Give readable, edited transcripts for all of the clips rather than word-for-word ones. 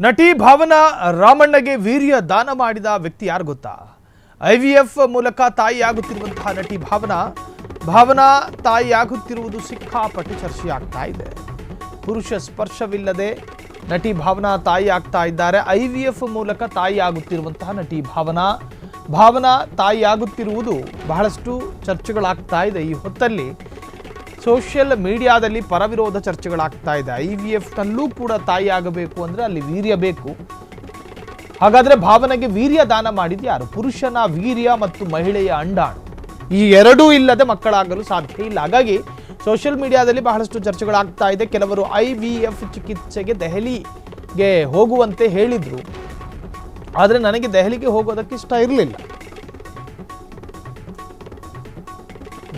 ನಟಿ ಭಾವನಾ ರಾಮಣ್ಣಗೆ ವೀರ್ಯ ದಾನ ಮಾಡಿದ ವ್ಯಕ್ತಿ ಯಾರು ಗೊತ್ತಾ? IVF ಮೂಲಕ ತಾಯಿಯಾಗುತ್ತಿರುವಂತಹ ನಟಿ ಭಾವನಾ ತಾಯಿಯಾಗುತ್ತಿರುವುದು ಸಿಕ್ಕಾಪಟ್ಟೆ ಚರ್ಚೆಯಾಗ್ತಾ ಇದೆ. ಪುರುಷ ಸ್ಪರ್ಶವಿಲ್ಲದೆ ನಟಿ ಭಾವನಾ ತಾಯಿ ಆಗ್ತಾ ಇದ್ದಾರೆ. IVF ಮೂಲಕ ತಾಯಿಯಾಗುತ್ತಿರುವಂತಹ ನಟಿ ಭಾವನಾ ತಾಯಿಯಾಗುತ್ತಿರುವುದು ಬಹಳಷ್ಟು ಚರ್ಚೆಗಳಾಗ್ತಾ ಇದೆ. ಈ ಹೊತ್ತಲ್ಲಿ ಸೋಷಿಯಲ್ ಮೀಡಿಯಾದಲ್ಲಿ ಪರವಿರೋಧ ಚರ್ಚೆಗಳಾಗ್ತಾ ಇದೆ. IVF ನಲ್ಲೂ ಕೂಡ ತಾಯಿಯಾಗಬೇಕು ಅಂದರೆ ಅಲ್ಲಿ ವೀರ್ಯ ಬೇಕು. ಹಾಗಾದರೆ ಭಾವನೆಗೆ ವೀರ್ಯ ದಾನ ಮಾಡಿದ ಯಾರು? ಪುರುಷನ ವೀರ್ಯ ಮತ್ತು ಮಹಿಳೆಯ ಅಂಡಾಣು ಈ ಎರಡೂ ಇಲ್ಲದೆ ಮಕ್ಕಳಾಗಲು ಸಾಧ್ಯ ಇಲ್ಲ. ಹಾಗಾಗಿ ಸೋಷಿಯಲ್ ಮೀಡಿಯಾದಲ್ಲಿ ಬಹಳಷ್ಟು ಚರ್ಚೆಗಳಾಗ್ತಾ ಇದೆ. ಕೆಲವರು IVF ಚಿಕಿತ್ಸೆಗೆ ದೆಹಲಿಗೆ ಹೋಗುವಂತೆ ಹೇಳಿದ್ರು. ಆದರೆ ನನಗೆ ದೆಹಲಿಗೆ ಹೋಗೋದಕ್ಕೆ ಇಷ್ಟ ಇರಲಿಲ್ಲ.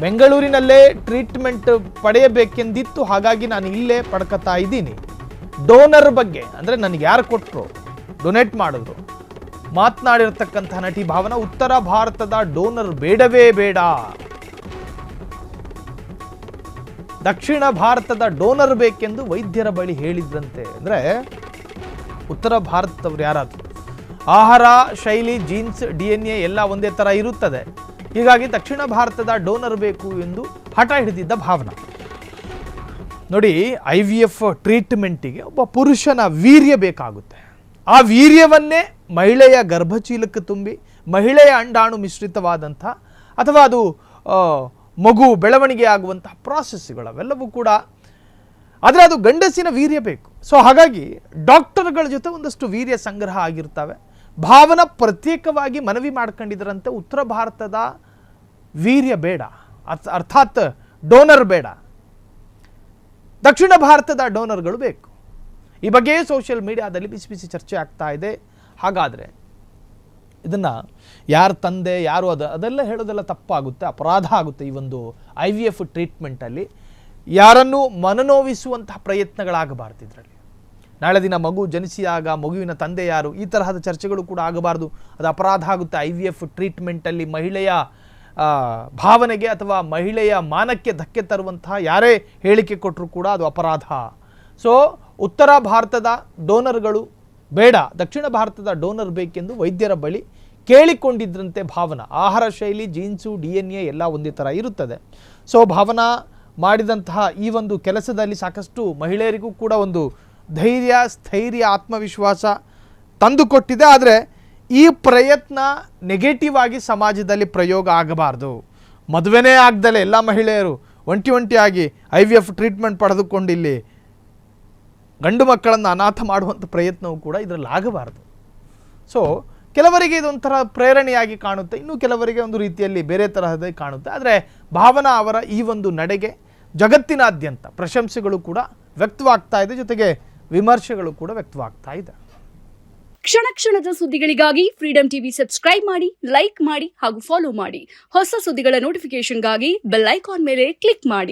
ಬೆಂಗಳೂರಿನಲ್ಲೇ ಟ್ರೀಟ್ಮೆಂಟ್ ಪಡೆಯಬೇಕೆಂದಿತ್ತು. ಹಾಗಾಗಿ ನಾನು ಇಲ್ಲೇ ಪಡ್ಕೊತಾ ಇದ್ದೀನಿ. ಡೋನರ್ ಬಗ್ಗೆ ಅಂದರೆ ನನಗೆ ಯಾರು ಕೊಟ್ಟರು, ಡೊನೇಟ್ ಮಾಡಿದ್ರು, ಮಾತನಾಡಿರ್ತಕ್ಕಂಥ ನಟಿ ಭಾವನಾ ಉತ್ತರ ಭಾರತದ ಡೋನರ್ ಬೇಡವೇ ಬೇಡ, ದಕ್ಷಿಣ ಭಾರತದ ಡೋನರ್ ಬೇಕೆಂದು ವೈದ್ಯರ ಬಳಿ ಹೇಳಿದ್ರಂತೆ. ಅಂದರೆ ಉತ್ತರ ಭಾರತದವ್ರು ಯಾರಾದ್ರು ಆಹಾರ ಶೈಲಿ, ಜೀನ್ಸ್, DNA ಎಲ್ಲ ಒಂದೇ ಥರ ಇರುತ್ತದೆ. ಹೀಗಾಗಿ ದಕ್ಷಿಣ ಭಾರತದ ಡೋನರ್ ಬೇಕು ಎಂದು ಹಠ ಹಿಡಿದಿದ್ದ ಭಾವನಾ. ನೋಡಿ, IVF ಟ್ರೀಟ್ಮೆಂಟಿಗೆ ಒಬ್ಬ ಪುರುಷನ ವೀರ್ಯ ಬೇಕಾಗುತ್ತೆ. ಆ ವೀರ್ಯವನ್ನೇ ಮಹಿಳೆಯ ಗರ್ಭಚೀಲಕ್ಕೆ ತುಂಬಿ ಮಹಿಳೆಯ ಅಂಡಾಣು ಮಿಶ್ರಿತವಾದಂಥ ಅಥವಾ ಅದು ಮಗು ಬೆಳವಣಿಗೆ ಆಗುವಂತಹ ಪ್ರಾಸೆಸ್ಗಳವೆಲ್ಲವೂ ಕೂಡ, ಆದರೆ ಅದು ಗಂಡಸಿನ ವೀರ್ಯ ಬೇಕು. ಸೊ ಹಾಗಾಗಿ ಡಾಕ್ಟರ್ಗಳ ಜೊತೆ ಒಂದಷ್ಟು ವೀರ್ಯ ಸಂಗ್ರಹ ಆಗಿರ್ತವೆ. ಭಾವನಾ ಪ್ರತ್ಯೇಕವಾಗಿ ಮನವಿ ಮಾಡ್ಕೊಂಡಿದ್ರಂತೆ, ಉತ್ತರ ಭಾರತದ ವೀರ್ಯ ಬೇಡ, ಅರ್ಥಾತ್ ಡೋನರ್ ಬೇಡ, ದಕ್ಷಿಣ ಭಾರತದ ಡೋನರ್ಗಳು ಬೇಕು. ಈ ಬಗ್ಗೆ ಸೋಷಿಯಲ್ ಮೀಡಿಯಾದಲ್ಲಿ ಬಿಸಿ ಬಿಸಿ ಚರ್ಚೆ ಆಗ್ತಾ ಇದೆ. ಹಾಗಾದರೆ ಇದನ್ನು ಯಾರು ತಂದೆ, ಯಾರು ಅದೆಲ್ಲ ಹೇಳೋದೆಲ್ಲ ತಪ್ಪಾಗುತ್ತೆ, ಅಪರಾಧ ಆಗುತ್ತೆ. ಈ ಒಂದು IVF ಟ್ರೀಟ್ಮೆಂಟಲ್ಲಿ ಯಾರನ್ನೂ ಮನನೋವಿಸುವಂತಹ ಪ್ರಯತ್ನಗಳಾಗಬಾರ್ದು. ಇದರಲ್ಲಿ ನಾಳೆ ದಿನ ಮಗು ಜನಿಸಿದಾಗ ಮಗುವಿನ ತಂದೆ ಯಾರು, ಈ ತರಹದ ಚರ್ಚೆಗಳು ಕೂಡ ಆಗಬಾರ್ದು. ಅದು ಅಪರಾಧ ಆಗುತ್ತೆ. IVF ಟ್ರೀಟ್ಮೆಂಟಲ್ಲಿ ಮಹಿಳೆಯ ಭಾವನೆಗೆ ಅಥವಾ ಮಹಿಳೆಯ ಮಾನಕ್ಕೆ ಧಕ್ಕೆ ತರುವಂತಹ ಯಾರೇ ಹೇಳಿಕೆ ಕೊಟ್ಟರೂ ಕೂಡ ಅದು ಅಪರಾಧ. ಸೊ ಉತ್ತರ ಭಾರತದ ಡೋನರ್ಗಳು ಬೇಡ, ದಕ್ಷಿಣ ಭಾರತದ ಡೋನರ್ ಬೇಕೆಂದು ವೈದ್ಯರ ಬಳಿ ಕೇಳಿಕೊಂಡಿದ್ರಂತೆ ಭಾವನಾ. ಆಹಾರ ಶೈಲಿ, ಜೀನ್ಸು, DNA ಎಲ್ಲ ಒಂದೇ ಥರ ಇರುತ್ತದೆ. ಸೊ ಭಾವನಾ ಮಾಡಿದಂತಹ ಈ ಒಂದು ಕೆಲಸದಲ್ಲಿ ಸಾಕಷ್ಟು ಮಹಿಳೆಯರಿಗೂ ಕೂಡ ಒಂದು ಧೈರ್ಯ, ಸ್ಥೈರ್ಯ, ಆತ್ಮವಿಶ್ವಾಸ ತಂದುಕೊಟ್ಟಿದೆ. ಆದರೆ ಈ ಪ್ರಯತ್ನ ನೆಗೆಟಿವ್ ಆಗಿ ಸಮಾಜದಲ್ಲಿ ಪ್ರಯೋಗ ಆಗಬಾರ್ದು. ಮದುವೆನೇ ಆಗದಲ್ಲೇ ಎಲ್ಲ ಮಹಿಳೆಯರು ಒಂಟಿಯಾಗಿ IVF ಟ್ರೀಟ್ಮೆಂಟ್ ಪಡೆದುಕೊಂಡು ಇಲ್ಲಿ ಗಂಡು ಮಕ್ಕಳನ್ನು ಅನಾಥ ಮಾಡುವಂಥ ಪ್ರಯತ್ನವೂ ಕೂಡ ಇದರಲ್ಲಿ ಆಗಬಾರ್ದು. ಸೊ ಕೆಲವರಿಗೆ ಇದೊಂಥರ ಪ್ರೇರಣೆಯಾಗಿ ಕಾಣುತ್ತೆ, ಇನ್ನು ಕೆಲವರಿಗೆ ಒಂದು ರೀತಿಯಲ್ಲಿ ಬೇರೆ ತರಹದ ಕಾಣುತ್ತೆ. ಆದರೆ ಭಾವನಾ ಅವರ ಈ ಒಂದು ನಡೆಗೆ ಜಗತ್ತಿನಾದ್ಯಂತ ಪ್ರಶಂಸೆಗಳು ಕೂಡ ವ್ಯಕ್ತವಾಗ್ತಾ ಇದೆ, ಜೊತೆಗೆ ವಿಮರ್ಶೆಗಳು ಕೂಡ ವ್ಯಕ್ತವಾಗ್ತಾ ಇದೆ. ಕ್ಷಣ ಕ್ಷಣದ ಸುದ್ದಿಗಳಿಗಾಗಿ ಫ್ರೀಡಂ ಟಿವಿ ಸಬ್ಸ್ಕ್ರೈಬ್ ಮಾಡಿ, ಲೈಕ್ ಮಾಡಿ ಹಾಗೂ ಫಾಲೋ ಮಾಡಿ. ಹೊಸ ಸುದ್ದಿಗಳ ನೋಟಿಫಿಕೇಶನ್ಗಾಗಿ ಬೆಲ್ ಐಕಾನ್ ಮೇಲೆ ಕ್ಲಿಕ್ ಮಾಡಿ.